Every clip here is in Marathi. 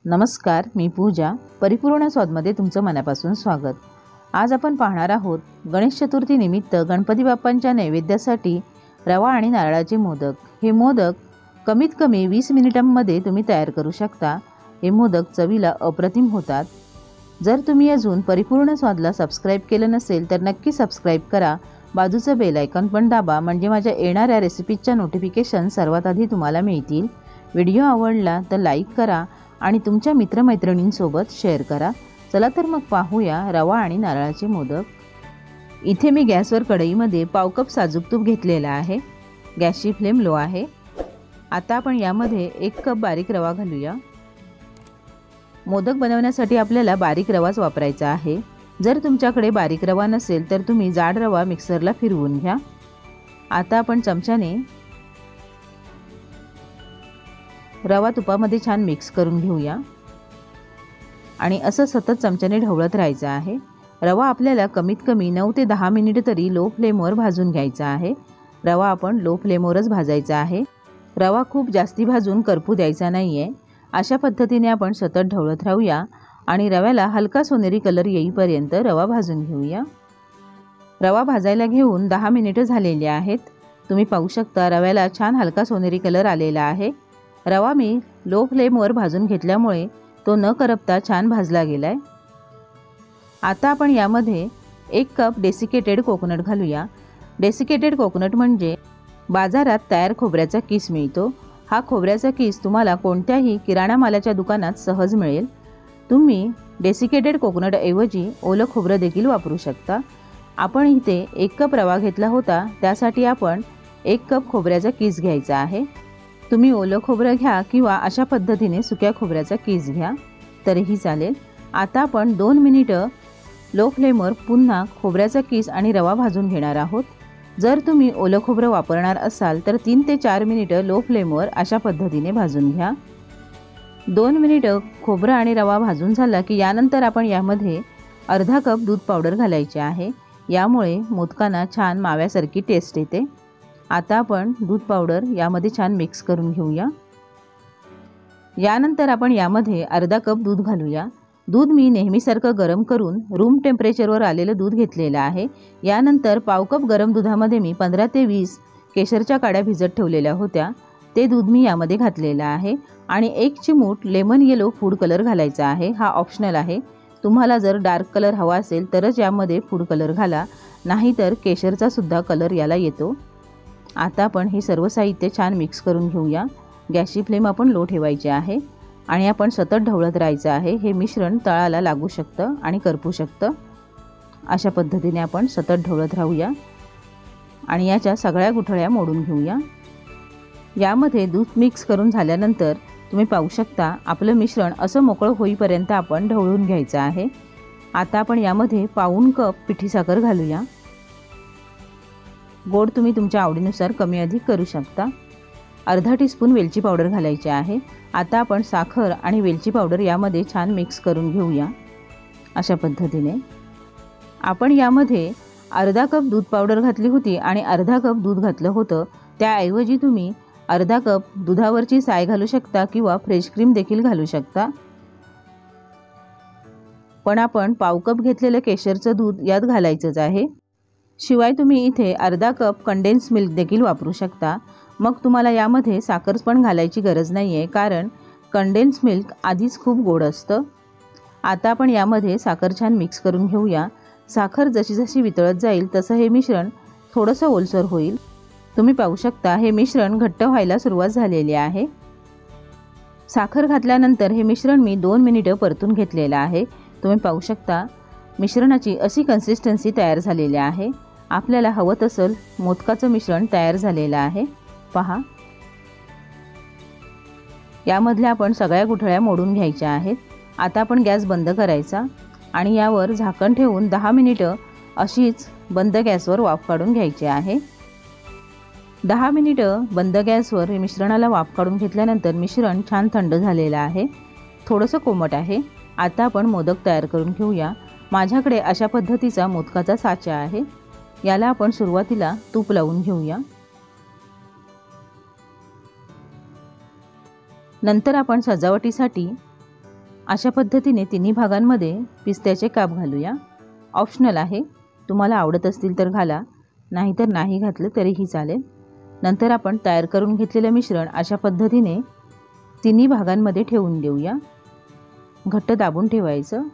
नमस्कार, मी पूजा. परिपूर्ण स्वादमध्ये तुमचं मनापासून स्वागत. आज आपण पाहणार आहोत गणेश चतुर्थी निमित्त गणपती बाप्पांच्या नैवेद्यासाठी रवा आणि नारळाचे मोदक. हे मोदक कमीत कमी 20 मिनिटांमध्ये तुम्ही तयार करू शकता. हे मोदक चवीला अप्रतिम होतात. जर तुम्ही अजून परिपूर्ण स्वादला सबस्क्राईब केलं नसेल तर नक्की सबस्क्राईब करा. बाजूचं बेल आयकॉन पण दाबा, म्हणजे माझ्या येणाऱ्या रेसिपीजच्या नोटिफिकेशन सर्वात आधी तुम्हाला मिळतील. व्हिडिओ आवडला तर लाईक करा आणि तुमच्या मित्रमैत्रिणींसोबत शेअर करा. चला तर मग पाहूया रवा आणि नारळाचे मोदक. इथे मी गॅसवर कढईमध्ये पाव कप साजूक तूप घेतलेला आहे. गॅसची फ्लेम लो आहे. आता आपण यामध्ये 1 कप बारीक रवा घालूया. मोदक बनवण्यासाठी आपल्याला बारीक रवाच वापरायचा आहे. जर तुमच्याकडे बारीक रवा नसेल तर तुम्ही जाड रवा मिक्सरला फिरवून घ्या. आता आपण चमच्याने रवा तुपामध्ये छान मिक्स करून घेऊया आणि असं सतत चमच्याने ढवळत राहायचं आहे. रवा आपल्याला कमीत कमी 9 ते 10 मिनिट तरी लो फ्लेमवर भाजून घ्यायचा आहे. रवा आपण लो फ्लेमवरच भाजायचा आहे. रवा खूप जास्ती भाजून करपू द्यायचा नाही आहे. अशा पद्धतीने आपण सतत ढवळत राहूया आणि रव्याला हलका सोनेरी कलर येईपर्यंत रवा भाजून घेऊया. रवा भाजायला घेऊन 10 मिनिटं झालेली आहेत. तुम्ही पाहू शकता रव्याला छान हलका सोनेरी कलर आलेला आहे. रवा मी लो फ्लेमवर भाजून घेतल्यामुळे तो न करपता छान भाजला गेला आहे. आता आपण यामध्ये 1 कप डेसिकेटेड कोकोनट घालूया. डेसिकेटेड कोकोनट म्हणजे बाजारात तयार खोबऱ्याचा किस मिळतो. हा खोबऱ्याचा किस तुम्हाला कोणत्याही किराणा मालाच्या दुकानात सहज मिळेल. तुम्ही डेसिकेटेड कोकोनट ऐवजी ओलं खोबरं देखील वापरू शकता. आपण इथे 1 कप रवा घेतला होता, त्यासाठी आपण 1 कप खोबऱ्याचा किस घ्यायचा आहे. तुम्ही ओलं खोबरं घ्या किंवा अशा पद्धतीने सुक्या खोबऱ्याचा किस घ्या तरीही चालेल. आता आपण 2 मिनिटं लो फ्लेमवर पुन्हा खोबऱ्याचा किस आणि रवा भाजून घेणार आहोत. जर तुम्ही ओलं खोबरं वापरणार असाल तर 3 ते 4 मिनिटं लो फ्लेमवर अशा पद्धतीने भाजून घ्या. 2 मिनिटं खोबरं आणि रवा भाजून झाला की यानंतर आपण यामध्ये अर्धा कप दूध पावडर घालायचे आहे. यामुळे मोदकांना छान माव्यासारखी टेस्ट येते. आता आपण दूध पावडर यामध्ये छान मिक्स करून घेऊया. यानंतर आपण यामध्ये अर्धा कप दूध घालूया. दूध मी नेहमीसारखं गरम करून रूम टेम्परेचरवर आलेलं दूध घेतलेलं आहे. यानंतर पाव कप गरम दुधामध्ये मी 15 ते 20 केशरच्या काड्या भिजत ठेवलेल्या होत्या. ते दूध मी यामध्ये घातलेलं आहे आणि 1 चिमूट लेमन येलो फूड कलर घालायचा आहे. हा ऑप्शनल आहे. तुम्हाला जर डार्क कलर हवा असेल तरच यामध्ये फूड कलर घाला, नाहीतर केशरचा सुद्धा कलर याला येतो. आता आपण हे सर्व साहित्य छान मिक्स करून घेऊया. गॅसची फ्लेम आपण लो ठेवायची आहे आणि आपण सतत ढवळत राहायचं आहे. हे मिश्रण तळाला लागू शकतं आणि करपू शकतं. अशा पद्धतीने आपण सतत ढवळत राहूया आणि याच्या सगळ्या गुठळ्या मोडून घेऊया. यामध्ये दूध मिक्स करून झाल्यानंतर तुम्ही पाहू शकता आपलं मिश्रण असं मोकळं होईपर्यंत आपण ढवळून घ्यायचं आहे. आता आपण यामध्ये पाऊण कप पिठी साखर घालूया. गोड तुम्ही तुमच्या आवडीनुसार कमी अधिक करू शकता. अर्धा टीस्पून वेलची पावडर घालायची आहे. आता आपण साखर आणि वेलची पावडर यामध्ये छान मिक्स करून घेऊया. अशा पद्धतीने आपण यामध्ये अर्धा कप दूध पावडर घातली होती आणि अर्धा कप दूध घातलं होतं. त्याऐवजी तुम्ही अर्धा कप दुधावरची साय घालू शकता किंवा फ्रेश क्रीम देखील घालू शकता. पण आपण पाव कप घेतलेलं केशरचं दूध यात घालायचंच आहे. शिवाय तुम्ही इथे अर्धा कप कंडेन्स मिल्क देखील वापरू शकता. मग तुम्हाला यामध्ये साखर पण घालायची गरज नाही आहे, कारण कंडेन्स मिल्क आधीच खूप गोड असतं. आता आपण यामध्ये साखर छान मिक्स करून घेऊया. साखर जशी जशी वितळत जाईल तसं हे मिश्रण थोडंसं ओलसर होईल. तुम्ही पाहू शकता हे मिश्रण घट्ट व्हायला सुरुवात झालेली आहे. साखर घातल्यानंतर हे मिश्रण मी 2 मिनिटं परतून घेतलेलं आहे. तुम्ही पाहू शकता मिश्रणाची अशी कन्सिस्टन्सी तयार झालेली आहे. आपल्याला हवं तसं मोदकाचं मिश्रण तयार झालेलं आहे. पहा, यामधल्या आपण सगळ्या गुठळ्या मोडून घ्यायच्या आहेत. आता आपण गॅस बंद करायचा आणि यावर झाकण ठेवून 10 मिनिटं अशीच बंद गॅसवर वाफ काढून घ्यायची आहे. 10 मिनिटं बंद गॅसवर हे मिश्रणाला वाफ काढून घेतल्यानंतर मिश्रण छान थंड झालेलं आहे. थोडंसं कोमट आहे. आता आपण मोदक तयार करून घेऊया. माझ्याकडे अशा पद्धतीचा मोदकाचा साचा आहे. याला आपण सुरुवातीला तूप लावून घेऊया. नंतर आपण सजावटीसाठी अशा पद्धतीने तिन्ही भागांमध्ये पिस्त्याचे काप घालूया। ऑप्शनल आहे, तुम्हाला आवडत असतील तर घाला, नाहीतर नाही घातलं तरीही चालेल। नंतर आपण तयार करून घेतलेलं मिश्रण अशा पद्धतीने तिन्ही भागांमध्ये ठेवून देऊया। घट्ट दाबून ठेवायचं,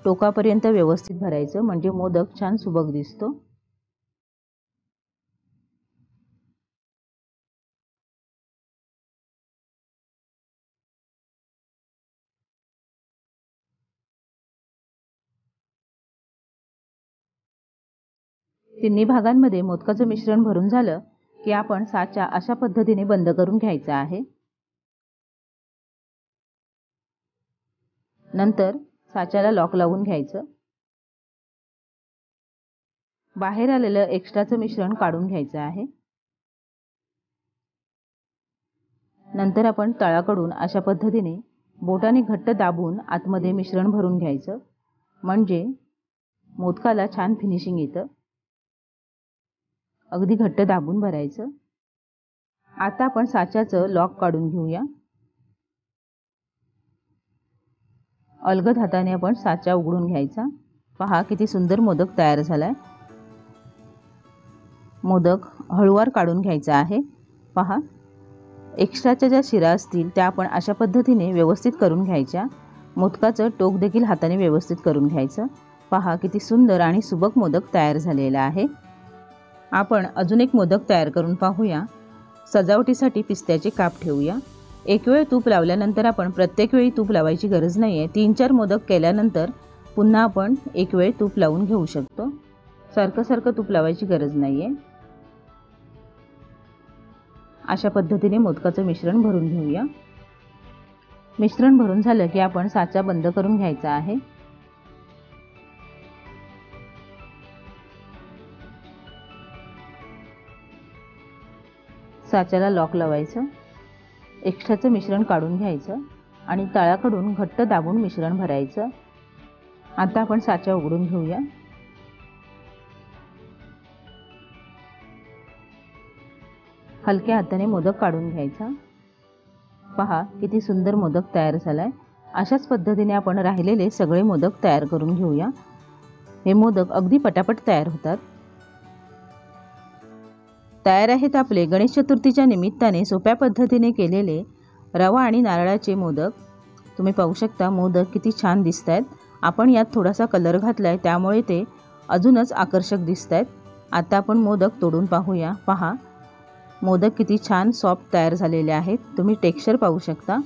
टोकापर्यंत व्यवस्थित भरायचं, म्हणजे मोदक छान सुबक दिसतो। तिन्ही भागांमध्ये मोदकाचं मिश्रण भरून झालं की आपण साचा अशा पद्धतीने बंद करून घ्यायचा आहे। नंतर साच्याला लॉक लावून घ्यायचं। बाहेर आलेलं एक्स्ट्राचं मिश्रण काढून घ्यायचं आहे। नंतर आपण तळाकडून अशा पद्धतीने बोटाने घट्ट दाबून आतमध्ये मिश्रण भरून घ्यायचं, म्हणजे मोदकाला छान फिनिशिंग येतं। अगदी घट्ट दाबून भरायचं। आता आपण साच्याचं लॉक काढून घेऊया। अलगद हाताने आपण साचा उघडून घ्यायचा। पहा किती सुंदर मोदक तयार झालाय। मोदक हळूवार काढून घ्यायचा आहे। पहा, एक्स्ट्राच्या ज्या शिरा असतील त्या आपण अशा पद्धतीने व्यवस्थित करून घ्यायच्या। मोदकाचं टोक देखील हाताने व्यवस्थित करून घ्यायचं। पहा किती सुंदर आणि सुबक मोदक तयार झालेला आहे। आपण अजून एक मोदक तयार करून पाहूया। सजावटीसाठी पिस्त्याचे काप ठेवूया। एक वेळ तूप लावल्यानंतर आपण प्रत्येक वेळी तूप लावायची गरज नाही आहे। 3-4 मोदक केल्यानंतर पुन्हा आपण एक वेळ तूप लावून घेऊ शकतो। सारखं तूप लावायची गरज नाही आहे। अशा पद्धतीने मोदकाचं मिश्रण भरून घेऊया। मिश्रण भरून झालं की आपण साचा बंद करून घ्यायचा आहे। साच्याला लॉक लावायचं, एक्स्ट्राचं मिश्रण काढून घ्यायचं आणि तळाकडून घट्ट दाबून मिश्रण भरायचं। आता आपण साचा उघडून घेऊया। हलक्या हाताने मोदक काढून घ्यायचा। पहा किती सुंदर मोदक तयार झालाय। अशाच पद्धतीने आपण राहिलेले सगळे मोदक तयार करून घेऊया। हे मोदक अगदी पटापट तयार होतात। तयार आहेत आपले गणेश चतुर्थीच्या निमित्ताने सोप्या पद्धतीने केलेले रवा आणि नारळाचे मोदक। तुम्ही पाहू शकता मोदक किती छान दिसत आहेत। आपण यात थोडासा कलर घातलाय, त्यामुळे ते अजूनच आकर्षक दिसत आहेत। आता आपण मोदक तोडून पाहूया। पहा, मोदक किती छान सॉफ्ट तयार झालेले आहेत। तुम्ही टेक्स्चर पाहू शकता,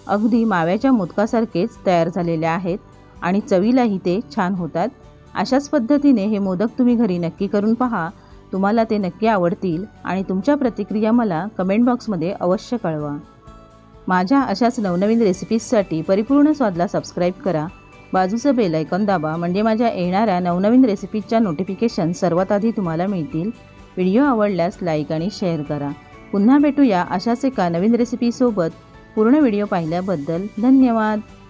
अगदी माव्याच्या मोदकासारखेच तयार झालेले आहेत आणि चवीलाही ते छान होतात। अशाच पद्धतीने हे मोदक तुम्ही घरी नक्की करून पहा, तुम्हाला ते नक्की आवडतील आणि तुमच्या प्रतिक्रिया मला कमेंट बॉक्समध्ये अवश्य कळवा। माझ्या अशाच नवनवीन रेसिपीजसाठी परिपूर्ण स्वादला सबस्क्राईब करा, बाजूचं बेल आयकॉन दाबा, म्हणजे माझ्या येणाऱ्या नवनवीन रेसिपीजच्या नोटिफिकेशन सर्वात आधी तुम्हाला मिळतील। व्हिडिओ आवडल्यास लाईक आणि शेअर करा। पुन्हा भेटूया अशाच एका नवीन रेसिपीसोबत। पूर्ण व्हिडिओ पाहिल्याबद्दल धन्यवाद।